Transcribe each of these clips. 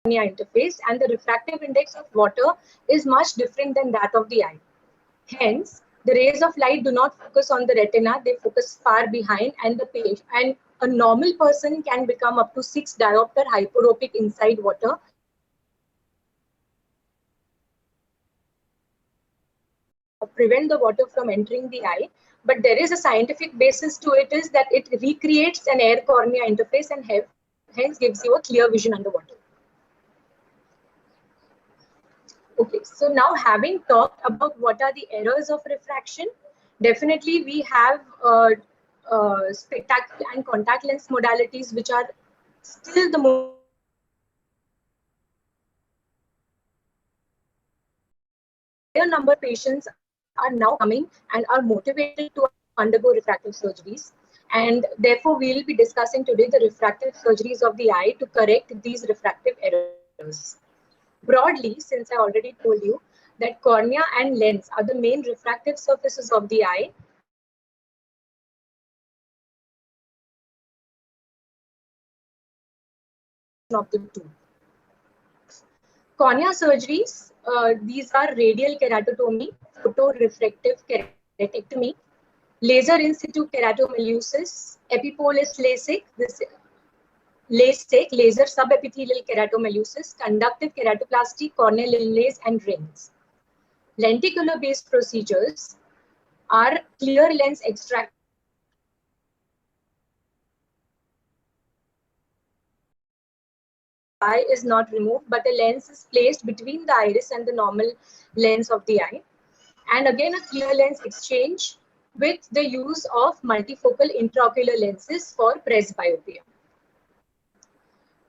cornea interface, and the refractive index of water is much different than that of the eye. Hence, the rays of light do not focus on the retina, they focus far behind, and a normal person can become up to 6 diopter hyperopic inside water. Prevent the water from entering the eye, but there is a scientific basis to it, is that it recreates an air cornea interface and hence gives you a clear vision underwater. Okay, so now having talked about what are the errors of refraction, definitely we have spectacle and contact lens modalities which are still the most number of patients are now coming and are motivated to undergo refractive surgeries. And therefore, we will be discussing today the refractive surgeries of the eye to correct these refractive errors. Broadly, since I already told you that cornea and lens are the main refractive surfaces of the eye, of the two. Cornea surgeries, these are radial keratotomy, photorefractive keratectomy, laser in situ keratomileusis, epipolis LASIK, laser subepithelial keratomileusis, conductive keratoplasty, corneal inlays, and rings. Lenticular-based procedures are clear lens extraction. Eye is not removed, but a lens is placed between the iris and the normal lens of the eye. And again, a clear lens exchange with the use of multifocal intraocular lenses for presbyopia.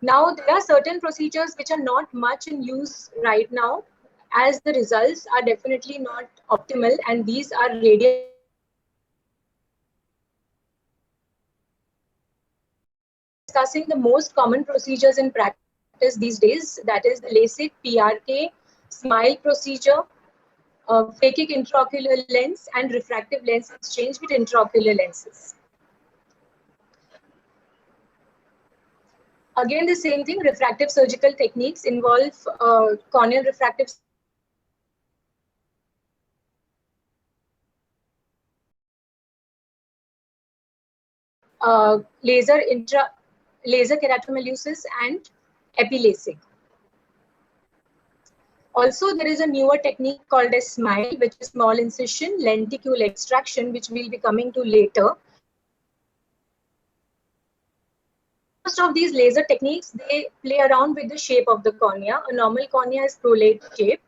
Now, there are certain procedures which are not much in use right now, as the results are definitely not optimal, and these are radial. Discussing the most common procedures in practice these days, that is the LASIK, PRK, SMILE procedure, phakic intraocular lens, and refractive lens exchange with intraocular lenses. Again, the same thing, refractive surgical techniques involve corneal refractive laser keratomileusis and epi-LASIK. Also, there is a newer technique called as SMILE, which is small incision lenticule extraction, which we'll be coming to later. Most of these laser techniques, they play around with the shape of the cornea. A normal cornea is prolate shape,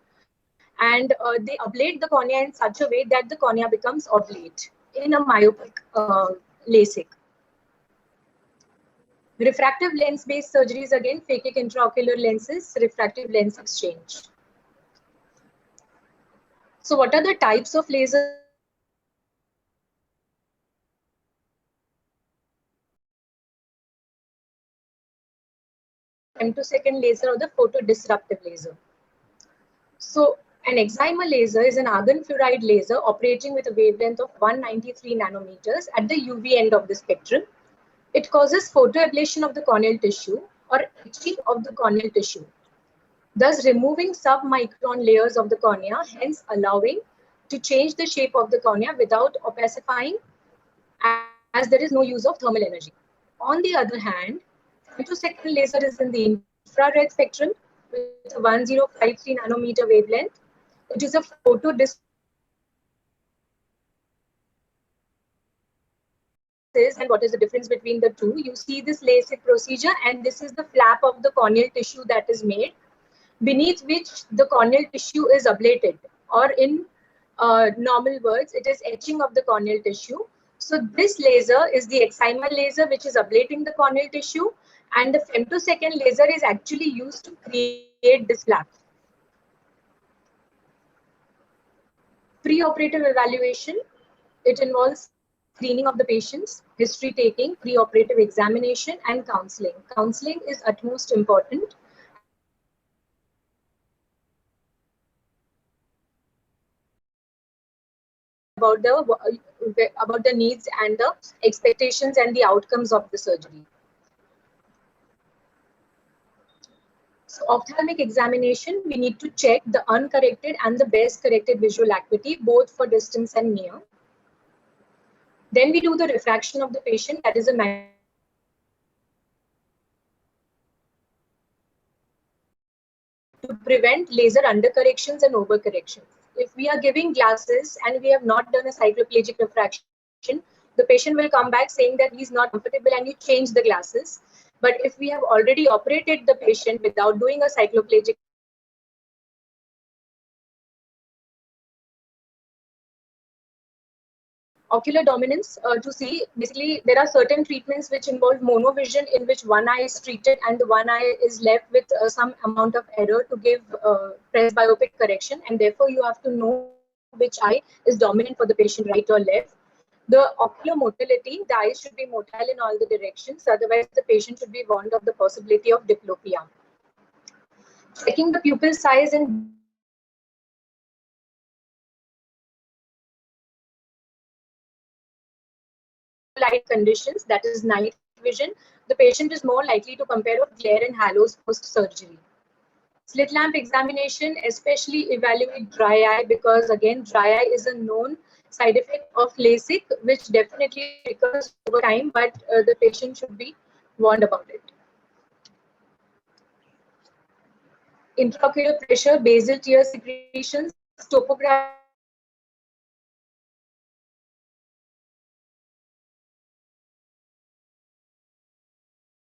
and they ablate the cornea in such a way that the cornea becomes oblate in a myopic LASIK. Refractive lens-based surgeries, again, phakic intraocular lenses, refractive lens exchange. So what are the types of lasers? Femtosecond laser or the photodisruptive laser. So an excimer laser is an argon fluoride laser operating with a wavelength of 193 nanometers at the UV end of the spectrum. It causes photoablation of the corneal tissue or etching of the corneal tissue, thus removing submicron layers of the cornea, hence allowing to change the shape of the cornea without opacifying, as there is no use of thermal energy. On the other hand, femtosecond laser is in the infrared spectrum with a 1053 nanometer wavelength. It is a photodisruptive. And what is the difference between the two? You see this LASIK procedure, and this is the flap of the corneal tissue that is made, beneath which the corneal tissue is ablated, or in normal words, it is etching of the corneal tissue. So this laser is the excimer laser, which is ablating the corneal tissue, and the femtosecond laser is actually used to create this flap. Pre-operative evaluation, it involves screening of the patients, history taking, pre-operative examination, and counseling. Counseling is utmost important. About the needs and the expectations and the outcomes of the surgery. So ophthalmic examination, we need to check the uncorrected and the best corrected visual acuity, both for distance and near. Then we do the refraction of the patient, that is a to prevent laser undercorrections and overcorrections. If we are giving glasses and we have not done a cycloplegic refraction, the patient will come back saying that he's not comfortable and you change the glasses. But if we have already operated the patient without doing a cycloplegic ocular dominance to see, basically there are certain treatments which involve monovision, in which one eye is treated and the one eye is left with some amount of error to give presbyopic correction, and therefore you have to know which eye is dominant for the patient, right or left. The ocular motility, the eyes should be motile in all the directions, otherwise the patient should be warned of the possibility of diplopia. Checking the pupil size and light conditions, that is night vision, the patient is more likely to compare with glare and halos post-surgery. Slit lamp examination, especially evaluate dry eye, because again, dry eye is a known side effect of LASIK, which definitely recurs over time, but the patient should be warned about it. Intraocular pressure, basal tear secretions, topography.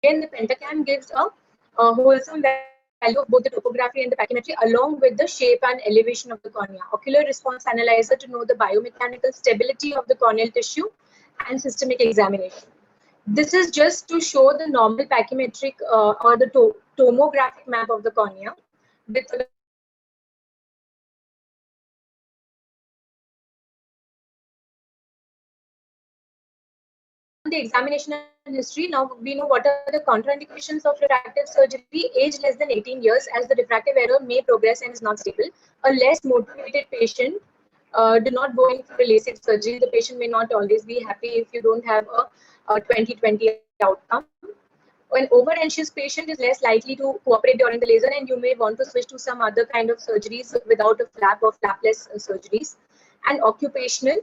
Again, the Pentacam gives a wholesome value of both the topography and the pachymetry, along with the shape and elevation of the cornea. Ocular response analyzer to know the biomechanical stability of the corneal tissue, and systemic examination. This is just to show the normal pachymetric or the tomographic map of the cornea with the examination and history. Now we know what are the contraindications of refractive surgery. Age less than 18 years, as the refractive error may progress and is not stable. A less motivated patient, do not go in for a LASIK surgery. The patient may not always be happy if you don't have a 20/20 outcome. An over-anxious patient is less likely to cooperate during the laser, and you may want to switch to some other kind of surgeries without a flap or flapless surgeries. And occupational,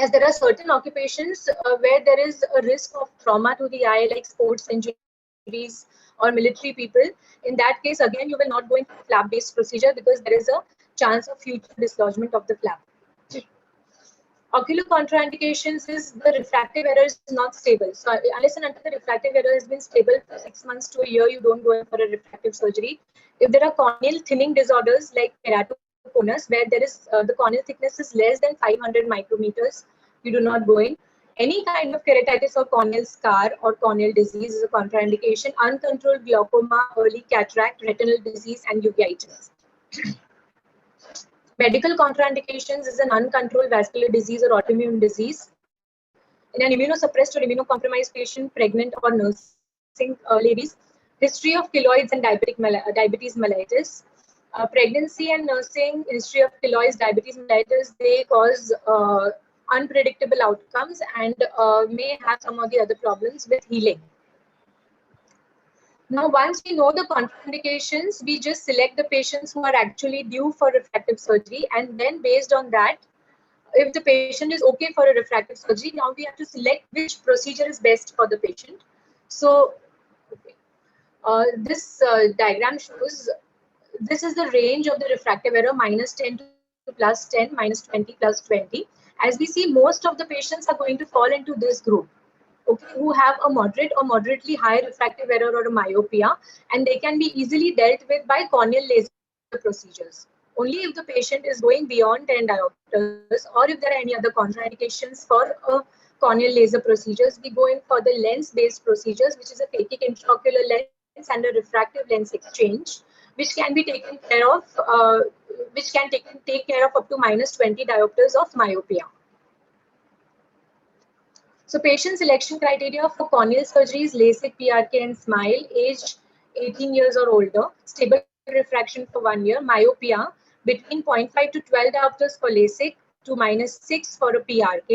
as there are certain occupations where there is a risk of trauma to the eye, like sports injuries or military people. In that case, again, you will not go into flap-based procedure because there is a chance of future dislodgement of the flap. Ocular contraindications is the refractive error is not stable. So unless and until the refractive error has been stable for 6 months to a year, you don't go in for a refractive surgery. If there are corneal thinning disorders like keratoconus, where there is the corneal thickness is less than 500 micrometers, you do not go in. Any kind of keratitis or corneal scar or corneal disease is a contraindication. Uncontrolled glaucoma, early cataract, retinal disease, and uveitis. Medical contraindications is an uncontrolled vascular disease or autoimmune disease. In an immunosuppressed or immunocompromised patient, pregnant or nursing ladies, history of keloids and diabetes mellitus. Pregnancy and nursing, history of keloids, diabetes mellitus, they cause unpredictable outcomes and may have some of the other problems with healing. Now, once we know the contraindications, we just select the patients who are actually due for refractive surgery, and then based on that, if the patient is okay for a refractive surgery, now we have to select which procedure is best for the patient. So this diagram shows this is the range of the refractive error, -10 to +10, -20, +20. As we see, most of the patients are going to fall into this group, okay, who have a moderate or moderately high refractive error or a myopia, and they can be easily dealt with by corneal laser procedures. Only if the patient is going beyond 10 diopters, or if there are any other contraindications for a corneal laser procedures, we go in for the lens-based procedures, which is a phakic intraocular lens and a refractive lens exchange, which can be taken care of, which can take care of up to -20 diopters of myopia. So patient selection criteria for corneal surgeries, LASIK, PRK, and SMILE, age 18 years or older, stable refraction for 1 year, myopia between 0.5 to 12 diopters for LASIK to -6 for a PRK,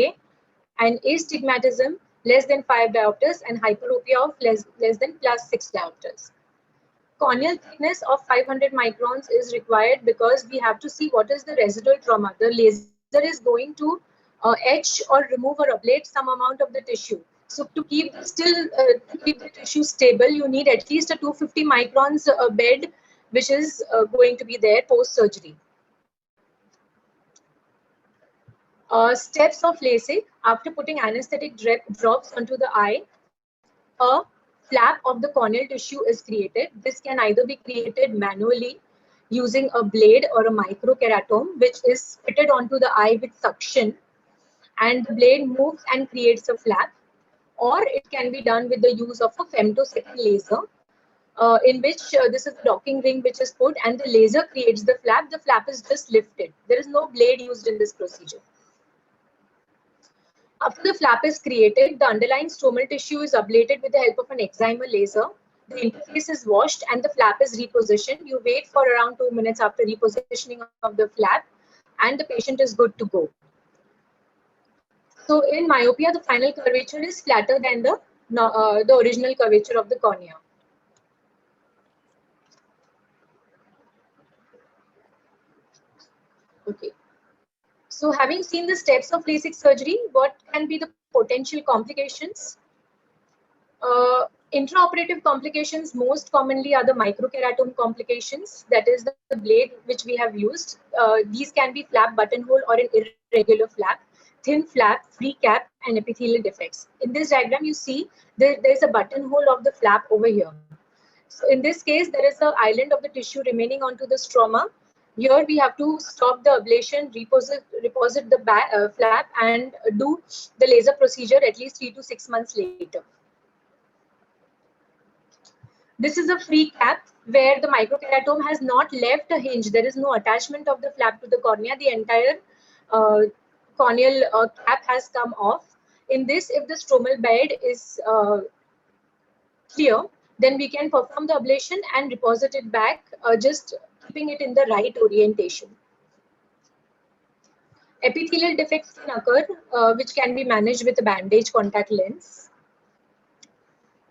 and astigmatism less than 5 diopters, and hyperopia of less than +6 diopters. corneal thickness of 500 microns is required because we have to see what is the residual trauma. The laser is going to etch or remove or ablate some amount of the tissue. So to keep the tissue stable, you need at least a 250 microns bed, which is going to be there post surgery. Steps of LASIK. After putting anesthetic drops onto the eye, a flap of the corneal tissue is created. This can either be created manually using a blade or a microkeratome, which is fitted onto the eye with suction, and the blade moves and creates a flap, or it can be done with the use of a femtosecond laser, in which this is the docking ring which is put and the laser creates the flap. The flap is just lifted. There is no blade used in this procedure. After the flap is created, the underlying stromal tissue is ablated with the help of an excimer laser. The interface is washed and the flap is repositioned. You wait for around 2 minutes after repositioning of the flap, and the patient is good to go. So in myopia, the final curvature is flatter than the original curvature of the cornea. Okay. So having seen the steps of LASIK surgery, what can be the potential complications? Intraoperative complications most commonly are the microkeratome complications, that is the blade which we have used. These can be flap buttonhole or an irregular flap, thin flap, free cap, and epithelial defects. In this diagram, you see there is a buttonhole of the flap over here. So in this case, there is an island of the tissue remaining onto the stroma. Here we have to stop the ablation, reposit the flap, and do the laser procedure at least 3 to 6 months later. This is a free cap where the microkeratome has not left a hinge. There is no attachment of the flap to the cornea. The entire corneal cap has come off. In this, if the stromal bed is clear, then we can perform the ablation and deposit it back, just keeping it in the right orientation. Epithelial defects can occur, which can be managed with a bandage contact lens.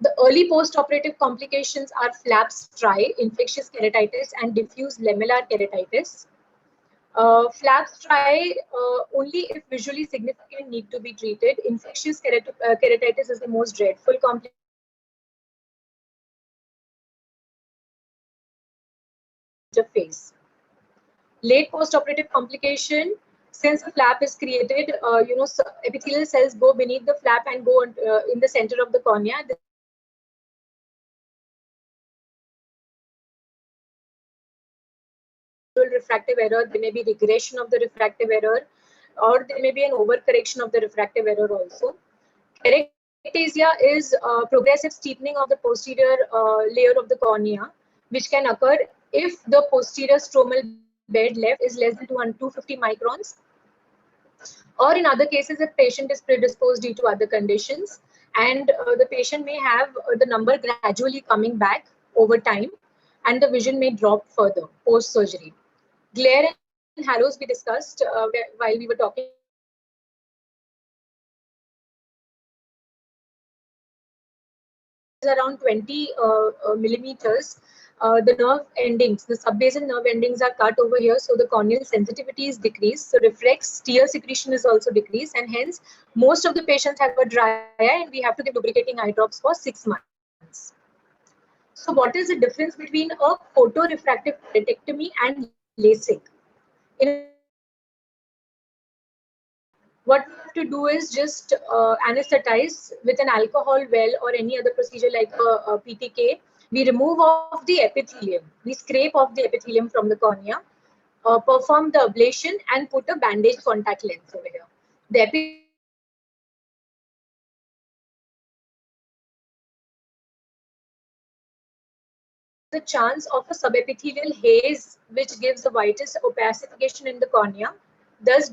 The early post-operative complications are flap striae, infectious keratitis, and diffuse lamellar keratitis. Flap striae, only if visually significant, need to be treated. Infectious keratitis is the most dreadful complication. Face. Late post-operative complication, since the flap is created, epithelial cells go beneath the flap and go in the center of the cornea. Refractive error, there may be regression of the refractive error, or there may be an overcorrection of the refractive error also. Keratosis is progressive steepening of the posterior layer of the cornea, which can occur if the posterior stromal bed left is less than 250 microns, or in other cases if patient is predisposed due to other conditions, and the patient may have the number gradually coming back over time, and the vision may drop further post surgery. Glare and halos we discussed while we were talking. Around 20 millimeters. The nerve endings, the subbasal nerve endings are cut over here, so the corneal sensitivity is decreased. So reflex tear secretion is also decreased, and hence most of the patients have a dry eye, and we have to give lubricating eye drops for 6 months. So what is the difference between a photorefractive keratectomy and LASIK? What we have to do is just anesthetize with an alcohol well or any other procedure like a PTK. We remove off the epithelium. We scrape off the epithelium from the cornea, perform the ablation, and put a bandage contact lens over here. The chance of a subepithelial haze, which gives the whitest opacification in the cornea, thus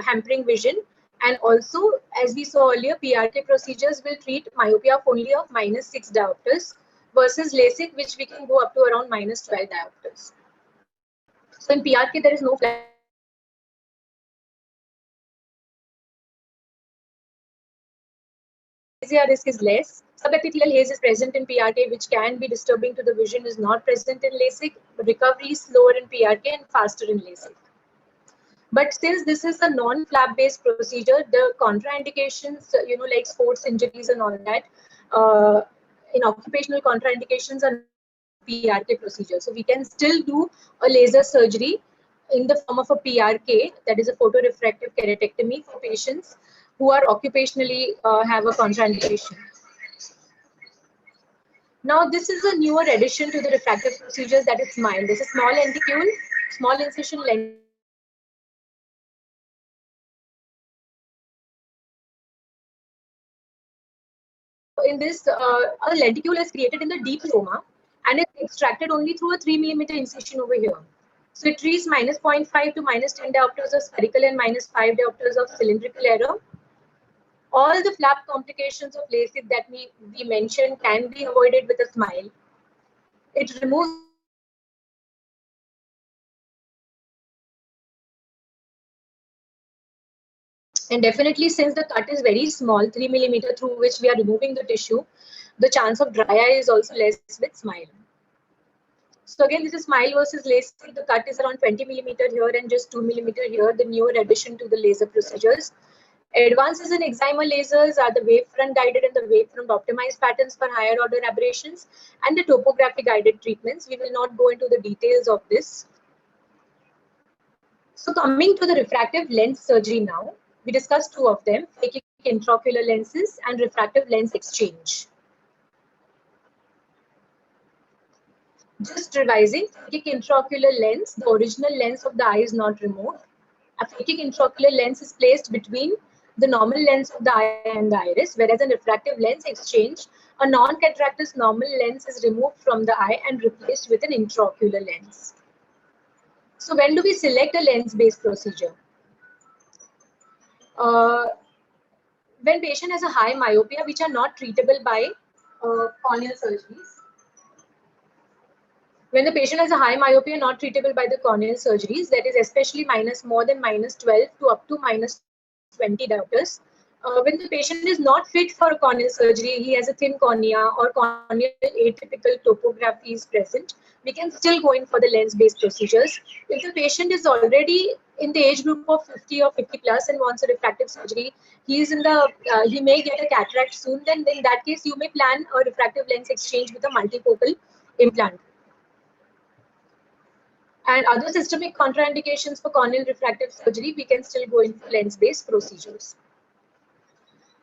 hampering vision. And also, as we saw earlier, PRK procedures will treat myopia of only of -6 diopters versus LASIK, which we can go up to around -12 diopters. So in PRK, there is no risk is less. Subepithelial haze is present in PRK, which can be disturbing to the vision, is not present in LASIK. Recovery is slower in PRK and faster in LASIK. But since this is a non-flap based procedure, the contraindications, like sports injuries and all that, in occupational contraindications are PRK procedure. So we can still do a laser surgery in the form of a PRK, that is a photorefractive keratectomy for patients who are occupationally have a contraindication. Now, this is a newer addition to the refractive procedures, that is SMILE. This is small lenticule, small incision lenticule. In this, a lenticule is created in the deep loma and is extracted only through a 3 mm incision over here. So it treats minus 0.5 to minus 10 diopters of spherical and minus 5 diopters of cylindrical error. All the flap complications of LASIK that we mentioned can be avoided with a SMILE. It removes and definitely, since the cut is very small, 3 mm through which we are removing the tissue, the chance of dry eye is also less with SMILE. So again, this is SMILE versus LASIK. The cut is around 20 mm here and just 2 mm here, the newer addition to the laser procedures. Advances in excimer lasers are the wavefront guided and the wavefront optimized patterns for higher order aberrations and the topography guided treatments. We will not go into the details of this. So coming to the refractive lens surgery now, we discussed two of them, phakic intraocular lenses and refractive lens exchange. Just revising, phakic intraocular lens, the original lens of the eye is not removed. A phakic intraocular lens is placed between the normal lens of the eye and the iris, whereas in refractive lens exchange, a non-cataractous normal lens is removed from the eye and replaced with an intraocular lens. So when do we select a lens-based procedure? When patient has a high myopia, which are not treatable by corneal surgeries. When the patient has a high myopia not treatable by the corneal surgeries, that is especially more than minus 12 to up to minus 20 diopters. When the patient is not fit for corneal surgery, he has a thin cornea or corneal atypical topography is present, we can still go in for the lens-based procedures. If the patient is already in the age group of 50 or 50 plus and wants a refractive surgery, he may get a cataract soon, then in that case, you may plan a refractive lens exchange with a multifocal implant. And other systemic contraindications for corneal refractive surgery, we can still go in for lens-based procedures.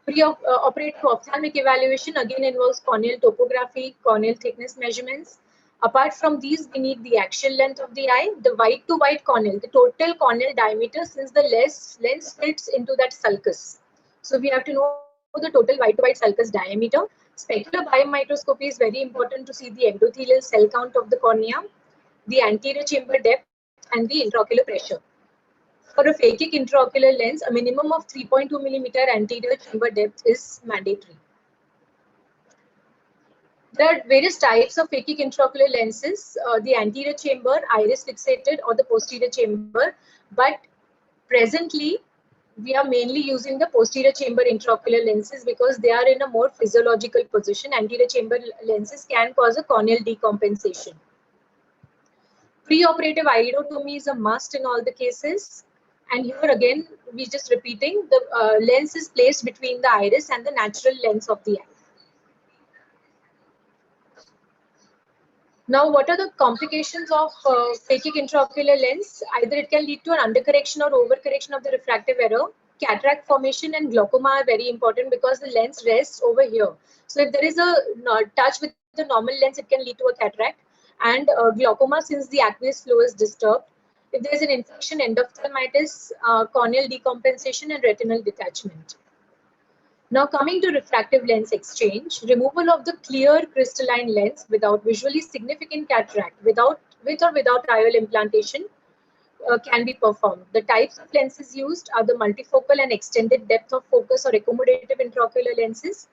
Pre-operative ophthalmic evaluation again involves corneal topography, corneal thickness measurements. Apart from these, we need the axial length of the eye, the wide to wide corneal, the total corneal diameter since the lens fits into that sulcus. So we have to know the total wide to wide sulcus diameter. Specular biomicroscopy is very important to see the endothelial cell count of the cornea, the anterior chamber depth, and the intraocular pressure. For a phakic intraocular lens, a minimum of 3.2 mm anterior chamber depth is mandatory. There are various types of phakic intraocular lenses, the anterior chamber, iris fixated, or the posterior chamber. But presently, we are mainly using the posterior chamber intraocular lenses because they are in a more physiological position. Anterior chamber lenses can cause a corneal decompensation. Preoperative iridotomy is a must in all the cases. And here again, we're just repeating, the lens is placed between the iris and the natural lens of the eye. Now, what are the complications of phakic intraocular lens? Either it can lead to an undercorrection or overcorrection of the refractive error. Cataract formation and glaucoma are very important because the lens rests over here. So if there is a touch with the normal lens, it can lead to a cataract. And glaucoma, since the aqueous flow is disturbed. If there is an infection, endophthalmitis, corneal decompensation, and retinal detachment. Now coming to refractive lens exchange, removal of the clear crystalline lens without visually significant cataract, with or without IOL implantation, can be performed. The types of lenses used are the multifocal and extended depth of focus or accommodative intraocular lenses.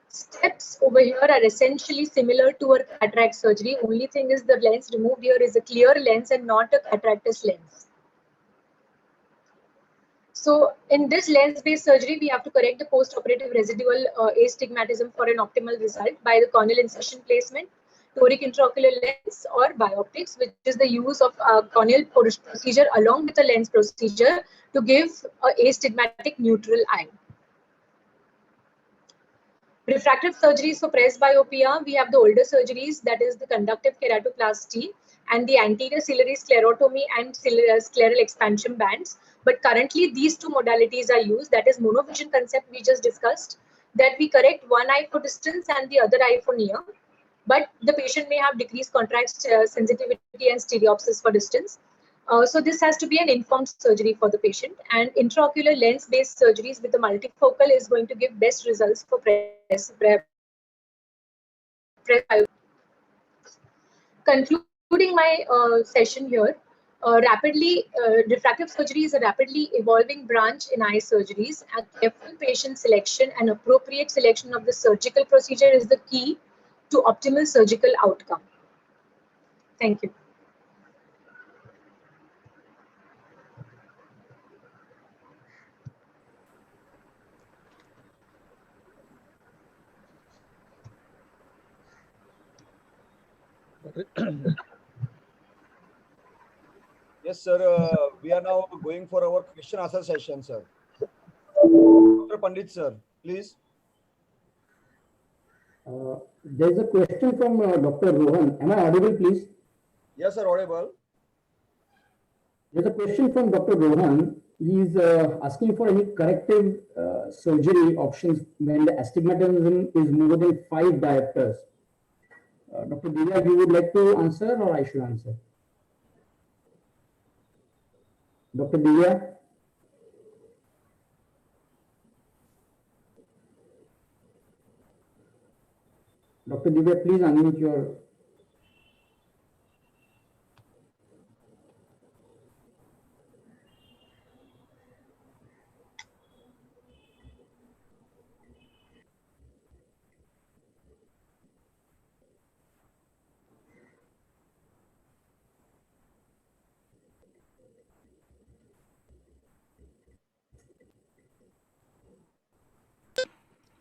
Steps over here are essentially similar to a cataract surgery. Only thing is the lens removed here is a clear lens and not a cataractous lens. So in this lens-based surgery, we have to correct the post-operative residual astigmatism for an optimal result by the corneal incision placement, toric intraocular lens, or bioptics, which is the use of corneal procedure along with a lens procedure to give an astigmatic neutral eye. Refractive surgeries for presbyopia, we have the older surgeries, that is the conductive keratoplasty and the anterior ciliary sclerotomy and scleral expansion bands. But currently these two modalities are used, that is monovision concept we just discussed, that we correct one eye for distance and the other eye for near. But the patient may have decreased contrast sensitivity and stereopsis for distance. So this has to be an informed surgery for the patient, and intraocular lens-based surgeries with the multifocal is going to give best results for Concluding my session here, refractive surgery is a rapidly evolving branch in eye surgeries, and careful patient selection and appropriate selection of the surgical procedure is the key to optimal surgical outcome. Thank you. Yes, sir. We are now going for our question answer session, sir. Dr. Pandit, sir, please. There's a question from Dr. Rohan. Am I audible, please? Yes, sir, audible. There's a question from Dr. Rohan. He's asking for any corrective surgery options when the astigmatism is more than 5 diopters. Dr. Divya, you would like to answer or I should answer? Dr. Divya? Dr. Divya, please unmute your...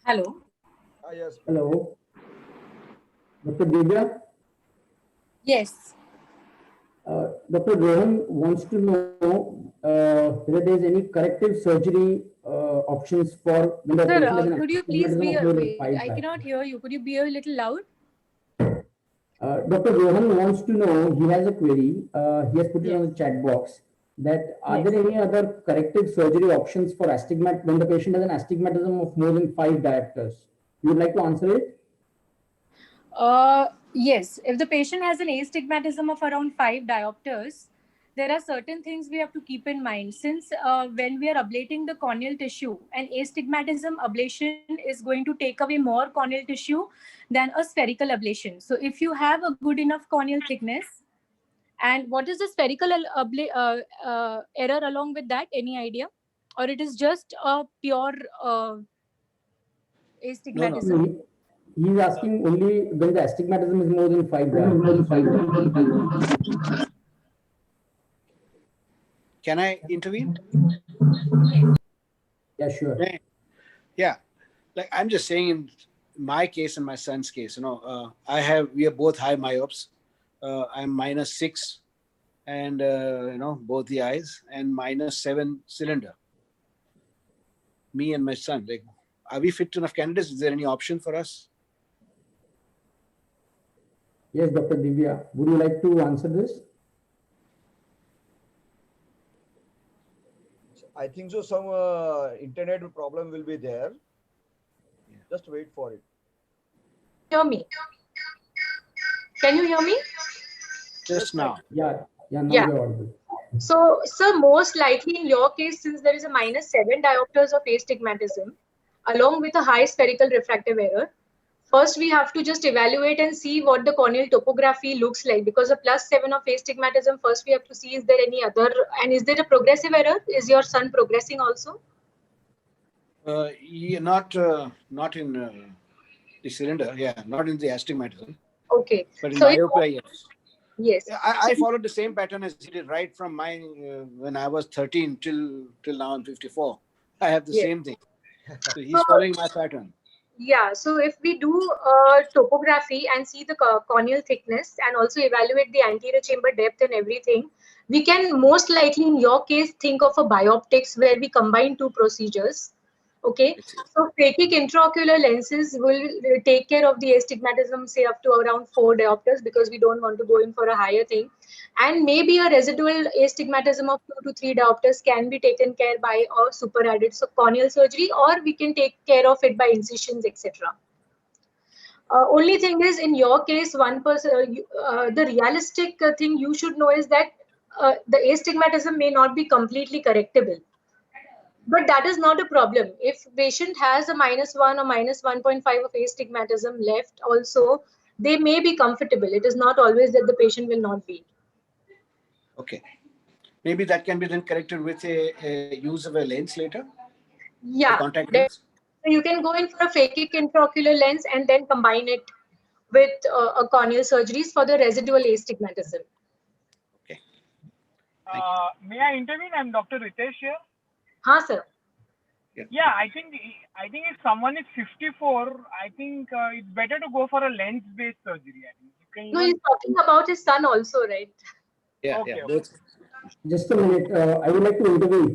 Hello. Yes. Hello. Dr. Divya? Yes. Dr. Rohan wants to know whether there is any corrective surgery options for... Sir, could you please be... I cannot hear you. Could you be a little loud? Dr. Rohan wants to know, he has a query, he has put it on the chat box, that are there any other corrective surgery options for astigmat when the patient has an astigmatism of more than 5 diopters? You would like to answer it? Yes. If the patient has an astigmatism of around 5 diopters, there are certain things we have to keep in mind. Since when we are ablating the corneal tissue, an astigmatism ablation is going to take away more corneal tissue than a spherical ablation. So if you have a good enough corneal thickness, and what is the spherical error along with that? Any idea? Or it is just a pure astigmatism? No. He is asking only when the astigmatism is more than 5 diopters. Can I intervene? Yeah, sure. Yeah, like I'm just saying in my case and my son's case, we are both high myopes. I'm -6 and, both the eyes, and -7 cylinder. Me and my son, like, are we fit enough candidates? Is there any option for us? Yes, Dr. Divya, would you like to answer this? I think so. Some internet problem will be there. Just wait for it. Hear me? Can you hear me? Just now. Yeah. So, sir, most likely in your case, since there is a -7 diopters of astigmatism, along with a high spherical refractive error, first we have to just evaluate and see what the corneal topography looks like, because a +7 of astigmatism, first we have to see is there any other, and is there a progressive error? Is your son progressing also? Yeah, not in the cylinder, not in the astigmatism. Okay. But in So myopia, yes. Yes. Yeah, I followed the same pattern as he did right from my when I was 13 till now I'm 54. I have the Yes. same thing. So he's So, following my pattern. yeah, so if we do topography and see the corneal thickness and also evaluate the anterior chamber depth and everything, we can most likely in your case think of a bioptics where we combine two procedures. Okay, so phakic intraocular lenses will take care of the astigmatism, say up to around 4 diopters, because we don't want to go in for a higher thing. And maybe a residual astigmatism of 2 to 3 diopters can be taken care by a superadded corneal surgery, or we can take care of it by incisions, etc. Only thing is, in your case, the realistic thing you should know is that the astigmatism may not be completely correctable. But that is not a problem. If patient has a -1 or -1.5 of astigmatism left also, they may be comfortable. It is not always that the patient will not be. Okay. Maybe that can be then corrected with a use of a lens later? Yeah. Contact lens? So you can go in for a phakic intraocular lens and then combine it with a corneal surgeries for the residual astigmatism. Okay. May I intervene? I'm Dr. Ritesh here. Haan, sir. Yeah, I think if someone is 54, I think it's better to go for a lens-based surgery. I think you can No, he's talking about his son also, right? Yeah, Okay, yeah. okay. Both. Just a minute, I would like to intervene.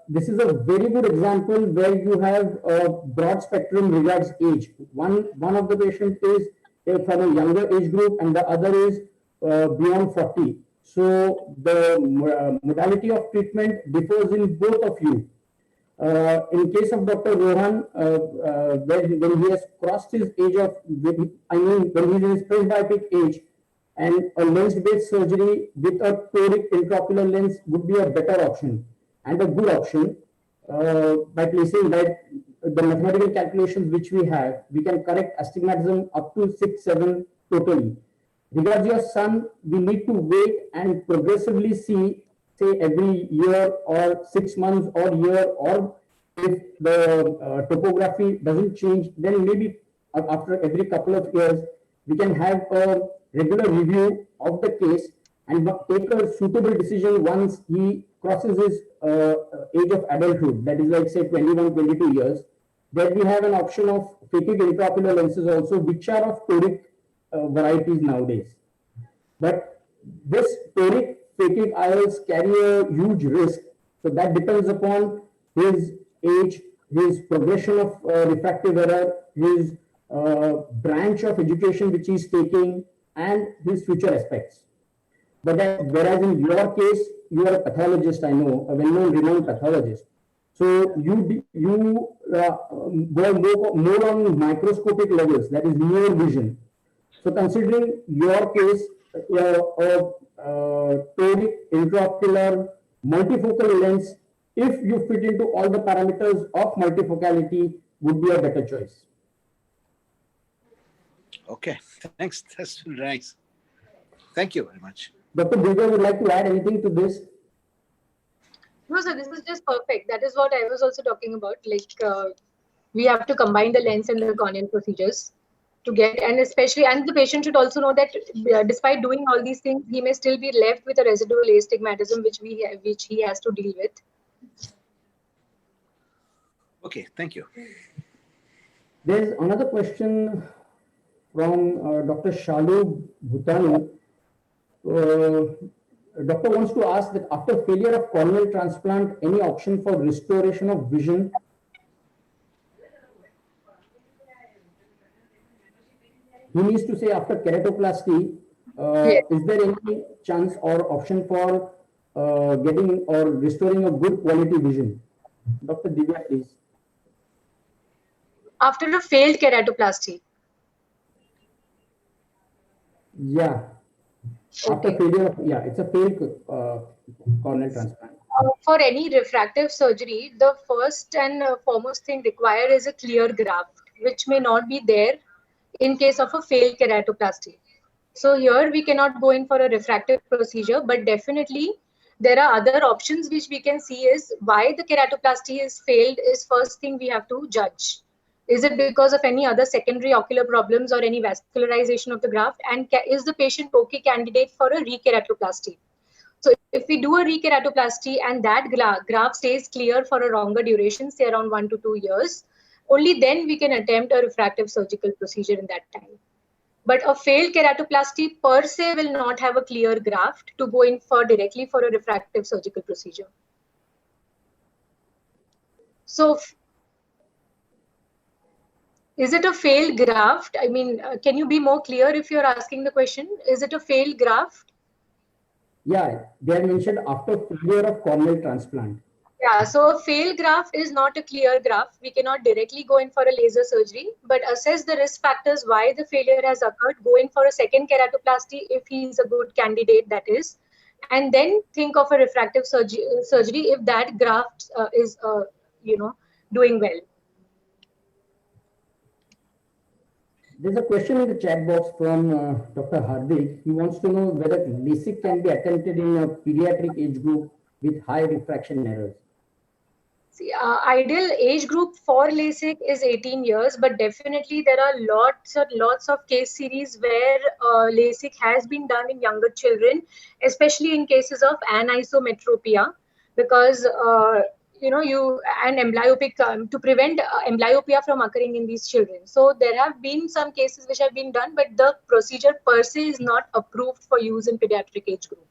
This is a very good example where you have a broad spectrum regards age. One of the patient is from a younger age group and the other is beyond 40. So the modality of treatment differs in both of you. In case of Dr. Rohan, when he has crossed his age of, when he is in his presbyopic age, and a lens-based surgery with a toric intraocular lens would be a better option and a good option. By placing that, the mathematical calculations which we have, we can correct astigmatism up to 6, 7 totally. Regards your son, we need to wait and progressively see, say every year or 6 months or year, or if the topography doesn't change, then maybe after every couple of years, we can have a regular review of the case and take a suitable decision once he crosses his age of adulthood, that is like say 21, 22 years. Then we have an option of phakic intraocular lenses also, which are of toric varieties nowadays. But this toric phakic IOLs carry a huge risk. So that depends upon his age, his progression of refractive error, his branch of education which he is taking, and his future aspects. But whereas in your case, you are a pathologist, I know, a well-known, renowned pathologist. So you go more on microscopic levels, that is near vision. So considering your case, toric intraocular multifocal lens, if you fit into all the parameters of multifocality, would be a better choice. Okay, thanks. That's nice. Thank you very much. Dr. Durga would like to add anything to this? No, sir, this is just perfect. That is what I was also talking about. Like, we have to combine the lens and the corneal procedures to get, and especially, and the patient should also know that despite doing all these things, he may still be left with a residual astigmatism, which he has to deal with. Okay, thank you. There's another question from Dr. Shalu Bhutani. Doctor wants to ask that after failure of corneal transplant, any option for restoration of vision? He needs to say after keratoplasty, Yes. is there any chance or option for getting or restoring a good quality vision? Dr. Divya, please. After a failed keratoplasty. Yeah. After failure of, yeah, it's a failed corneal transplant. For any refractive surgery, the first and foremost thing required is a clear graft, which may not be there in case of a failed keratoplasty. So here we cannot go in for a refractive procedure, but definitely there are other options which we can see is why the keratoplasty is failed is first thing we have to judge. Is it because of any other secondary ocular problems or any vascularization of the graft? And is the patient okay candidate for a rekeratoplasty? So if we do a rekeratoplasty and that graft stays clear for a longer duration, say around 1 to 2 years, only then we can attempt a refractive surgical procedure in that time. But a failed keratoplasty per se will not have a clear graft to go in for directly for a refractive surgical procedure. So is it a failed graft? I mean, can you be more clear if you're asking the question? Is it a failed graft? Yeah, they are mentioned after failure of corneal transplant. Yeah, so a failed graft is not a clear graft. We cannot directly go in for a laser surgery, but assess the risk factors why the failure has occurred, go in for a second keratoplasty if he is a good candidate, that is, and then think of a refractive surgery if that graft is, doing well. There's a question in the chat box from Dr. Hardik. He wants to know whether LASIK can be attempted in a pediatric age group with high refraction errors. See, ideal age group for LASIK is 18 years, but definitely there are lots of case series where LASIK has been done in younger children, especially in cases of anisometropia, because and amblyopic to prevent amblyopia from occurring in these children. So there have been some cases which have been done, but the procedure per se is not approved for use in pediatric age group.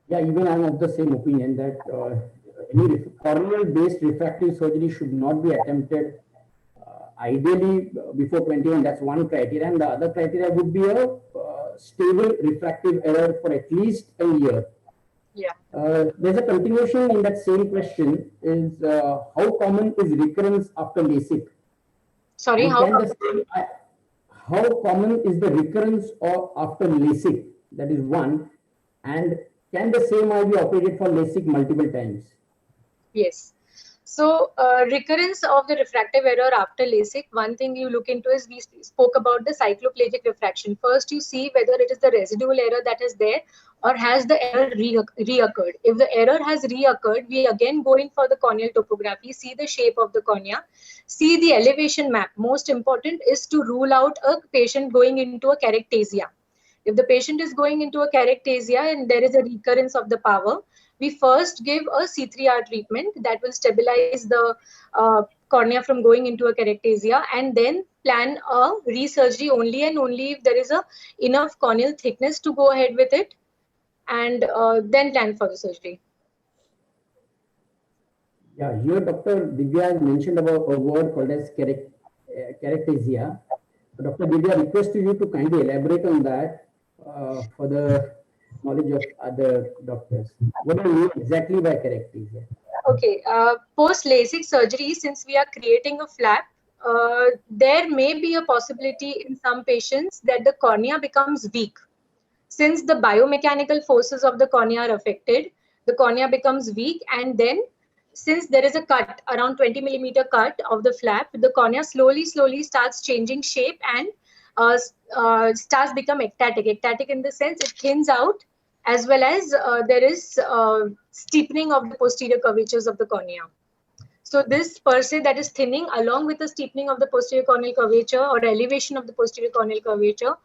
Yeah, even I'm of the same opinion that any corneal-based refractive surgery should not be attempted ideally before 21. That's one criteria, and the other criteria would be a stable refractive error for at least a year. Yeah. There's a continuation in that same question: is how common is recurrence after LASIK? Sorry, how common is the recurrence after LASIK? That is one. And can the same eye be operated for LASIK multiple times? Yes. So recurrence of the refractive error after LASIK, one thing you look into is we spoke about the cycloplegic refraction. First, you see whether it is the residual error that is there or has the error reoccurred. If the error has reoccurred, we again go in for the corneal topography, see the shape of the cornea, see the elevation map. Most important is to rule out a patient going into a keratosis. If the patient is going into a keratosis and there is a recurrence of the power, we first give a C3R treatment that will stabilize the cornea from going into a keratosis, and then plan a resurgery only and only if there is enough corneal thickness to go ahead with it, and then plan for the surgery. Yeah, here Dr. Divya has mentioned about a word called as keratosis. Dr. Divya, request you to kindly elaborate on that for the knowledge of other doctors. What do you mean exactly by keratosis? Okay, post LASIK surgery, since we are creating a flap, there may be a possibility in some patients that the cornea becomes weak. Since the biomechanical forces of the cornea are affected, the cornea becomes weak, and then since there is a cut, around 20 millimeter cut of the flap, the cornea slowly starts changing shape and starts become ectatic. Ectatic in the sense it thins out, as well as there is steepening of the posterior curvatures of the cornea. So this per se, that is thinning along with the steepening of the posterior corneal curvature or elevation of the posterior corneal curvature,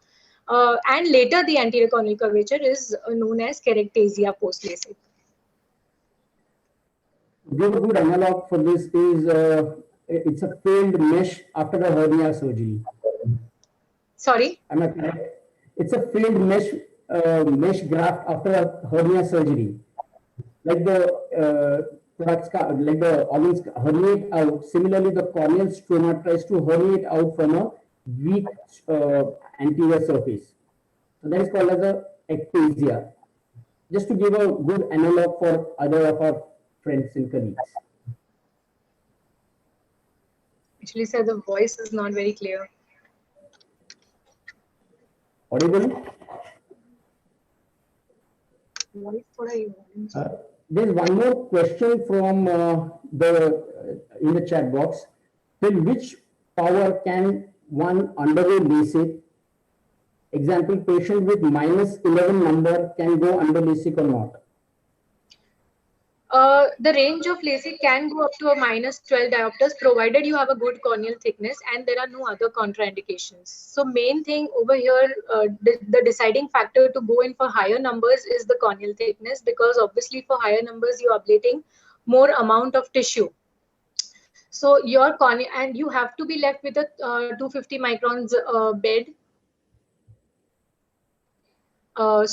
and later the anterior corneal curvature is known as keratosis post LASIK. Give a good analog for this is it's a failed mesh after the hernia surgery. Sorry? Am I correct? It's a failed mesh graft after a hernia surgery. Like the like the organs herniate out. Similarly, the corneal stroma tries to herniate out from a weak anterior surface. So that is called as a ectasia. Just to give a good analog for other of our friends and colleagues. Actually, sir, the voice is not very clear. Audible? There's one more question from in the chat box. Till which power can one undergo LASIK? Example, patient with -11 number can go under LASIK or not? The range of LASIK can go up to a -12 diopters, provided you have a good corneal thickness and there are no other contraindications. So main thing over here, the deciding factor to go in for higher numbers is the corneal thickness, because obviously for higher numbers, you are ablating more amount of tissue. So your cornea, and you have to be left with a 250 microns bed,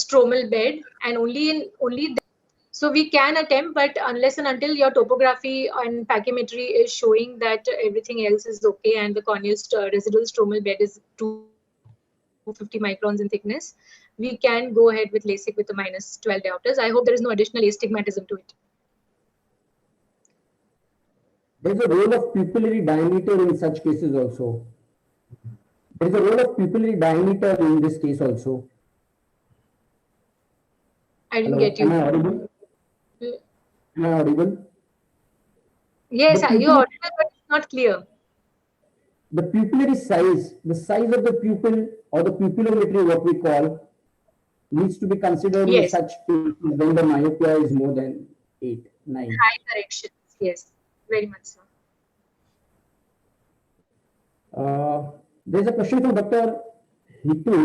stromal bed, and only so we can attempt, but unless and until your topography and pachymetry is showing that everything else is okay and the corneal residual stromal bed is 250 microns in thickness, we can go ahead with LASIK with a -12 diopters. I hope there is no additional astigmatism to it. There is a role of pupillary diameter in such cases also. There is a role of pupillary diameter in this case also. I didn't Hello, get you. am I audible? Am I audible? Yes, The you're pupil- audible, but it's not clear. The pupillary size, the size of the pupil or the pupillometry, what we call, needs to be considered in Yes, such cases when the myopia is more than 8, 9. high corrections. Yes, very much so. There's a question from Dr. Hitu.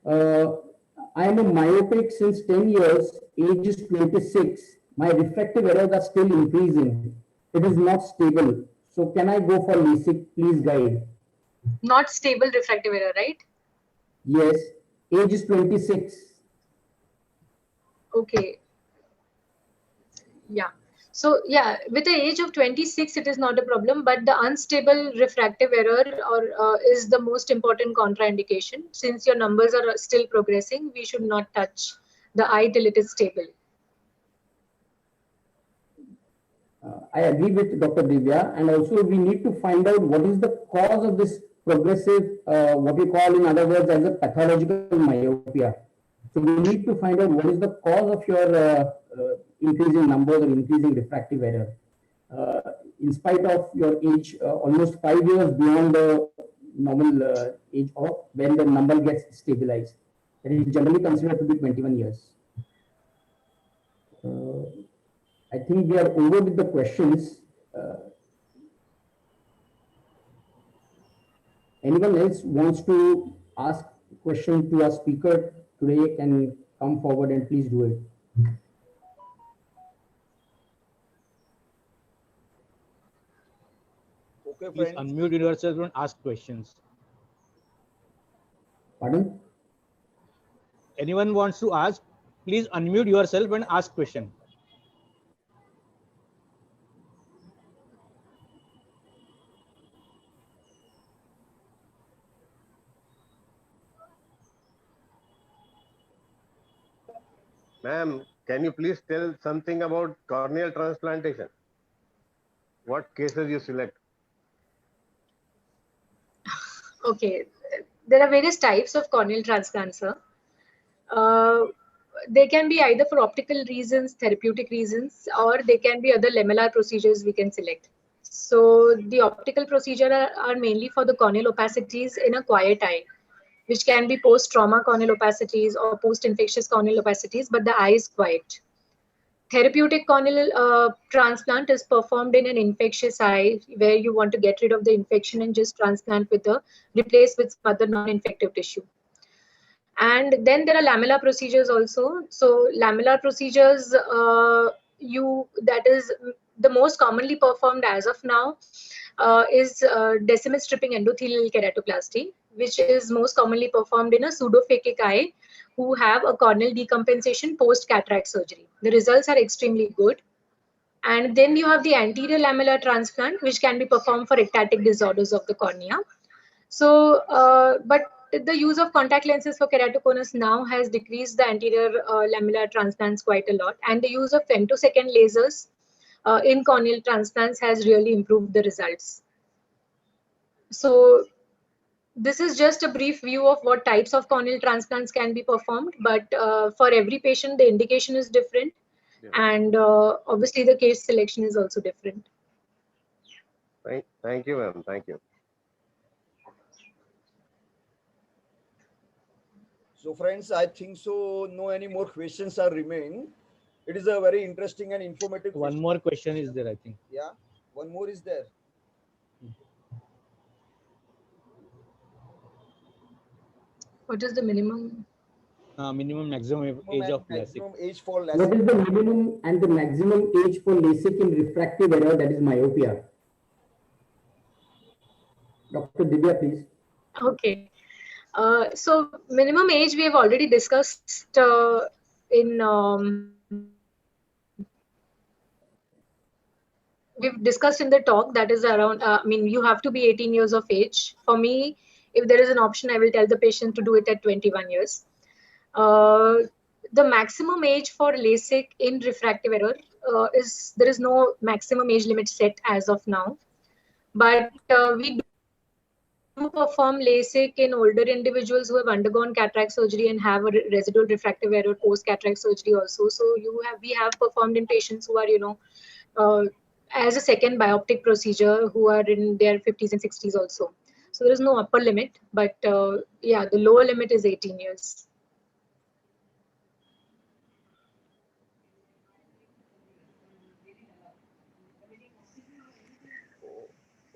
Uh, I am a myopic since 10 years, age is 26. My refractive errors are still increasing. It is not stable. So can I go for LASIK? Please guide. Not stable refractive error, right? Yes, age is 26. Okay. Yeah. So yeah, with the age of 26, it is not a problem, but the unstable refractive error is the most important contraindication. Since your numbers are still progressing, we should not touch the eye till it is stable. I agree with Dr. Divya, and also we need to find out what is the cause of this progressive, what we call in other words as a pathological myopia. So we need to find out what is the cause of your increasing numbers or increasing refractive error. In spite of your age, almost 5 years beyond the normal age of when the number gets stabilized. It is generally considered to be 21 years. I think we are over with the questions. Anyone else wants to ask question to our speaker today can come forward and please do it. Okay, Please friends. unmute yourself and ask questions. Pardon? Anyone wants to ask, please unmute yourself and ask question. Ma'am, can you please tell something about corneal transplantation? What cases you select? Okay, there are various types of corneal transplants, sir. They can be either for optical reasons, therapeutic reasons, or they can be other lamellar procedures we can select. So the optical procedure are mainly for the corneal opacities in a quiet eye, which can be post-trauma corneal opacities or post-infectious corneal opacities, but the eye is quiet. Therapeutic corneal transplant is performed in an infectious eye where you want to get rid of the infection and just transplant replace with some other non-infective tissue. And then there are lamellar procedures also. So lamellar procedures, that is the most commonly performed as of now, is decimal stripping endothelial keratoplasty, which is most commonly performed in a pseudophakic eye who have a corneal decompensation post cataract surgery. The results are extremely good. And then you have the anterior lamellar transplant, which can be performed for ectatic disorders of the cornea. So, but the use of contact lenses for keratoconus now has decreased the anterior lamellar transplants quite a lot, and the use of femtosecond lasers in corneal transplants has really improved the results. So, this is just a brief view of what types of corneal transplants can be performed, but for every patient, the indication is different, and obviously the case selection is also different. Thank you, ma'am. Thank you. So friends, I think so no any more questions are remain. It is a very interesting and informative. One question. more question is there, I think. Yeah, one more is there. What is the minimum? Minimum maximum age of LASIK. Maximum age for What LASIK. is the minimum and the maximum age for LASIK in refractive error, that is myopia? Dr. Divya, please. Okay. So minimum age we have already discussed we've discussed in the talk, that is around, I mean, you have to be 18 years of age. For me, if there is an option, I will tell the patient to do it at 21 years. The maximum age for LASIK in refractive error there is no maximum age limit set as of now. But we do perform LASIK in older individuals who have undergone cataract surgery and have a residual refractive error post cataract surgery also. So we have performed in patients who are as a second bioptic procedure, who are in their 50s and 60s also. So there is no upper limit, but yeah, the lower limit is 18 years.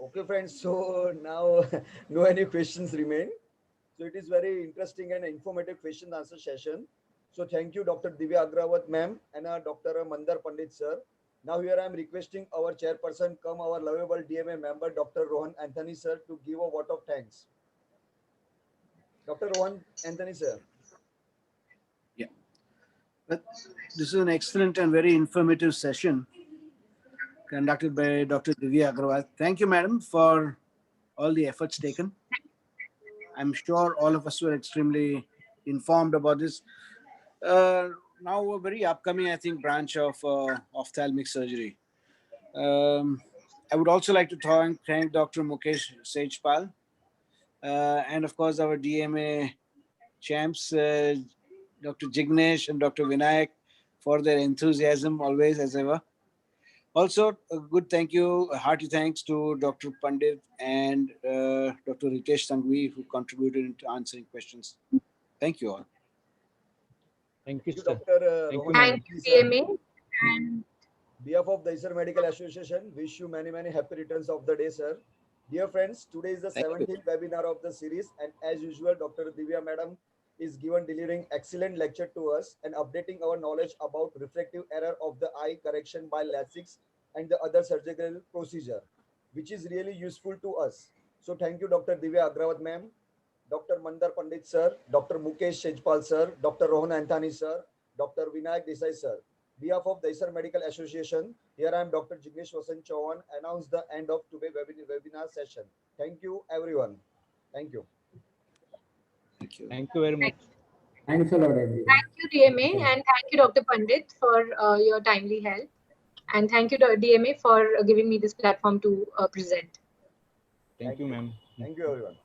Okay, friends. So now no any questions remain. So it is very interesting and informative question answer session. So thank you, Dr. Divya Agrawat ma'am and Dr. Mandar Pandit sir. Now here I am requesting our chairperson, come our lovable DMA member, Dr. Rohan Anthony sir, to give a vote of thanks. Dr. Rohan Anthony sir. Yeah. But this is an excellent and very informative session conducted by Dr. Divya Agrawal. Thank you, madam, for all the efforts taken. I'm sure all of us were extremely informed about this. Now a very upcoming, I think, branch of ophthalmic surgery. I would also like to thank Dr. Mukesh Sejpal and of course our DMA champs, Dr. Jignesh and Dr. Vinayak, for their enthusiasm always as ever. Also, a good thank you, hearty thanks to Dr. Pandit and Dr. Ritesh Sanghvi, who contributed to answering questions. Thank you all. Thank you, sir. Dr. Thank you, Rohan ma'am. Thank you, DMA. And behalf of the Daisar Medical Association, wish you many, many happy returns of the day, sir. Dear friends, today is the Thank you. 17th webinar of the series, and as usual, Dr. Divya Madam is delivering excellent lecture to us and updating our knowledge about refractive error of the eye correction by LASIK and the other surgical procedure, which is really useful to us. So thank you, Dr. Divya Agrawat ma'am, Dr. Mandar Pandit sir, Dr. Mukesh Sejpal sir, Dr. Rohan Anthony sir, Dr. Vinayak Desai sir. Behalf of Daisar Medical Association, here I am Dr. Jignesh Vasant Chauhan, announce the end of today's webinar session. Thank you, everyone. Thank you. Thank you. Thank you very much. Thanks a lot, everyone. thank you, DMA, and thank you, Dr. Pandit, for your timely help. And thank you, DMA, for giving me this platform to present. Thank you, ma'am. Thank you, everyone.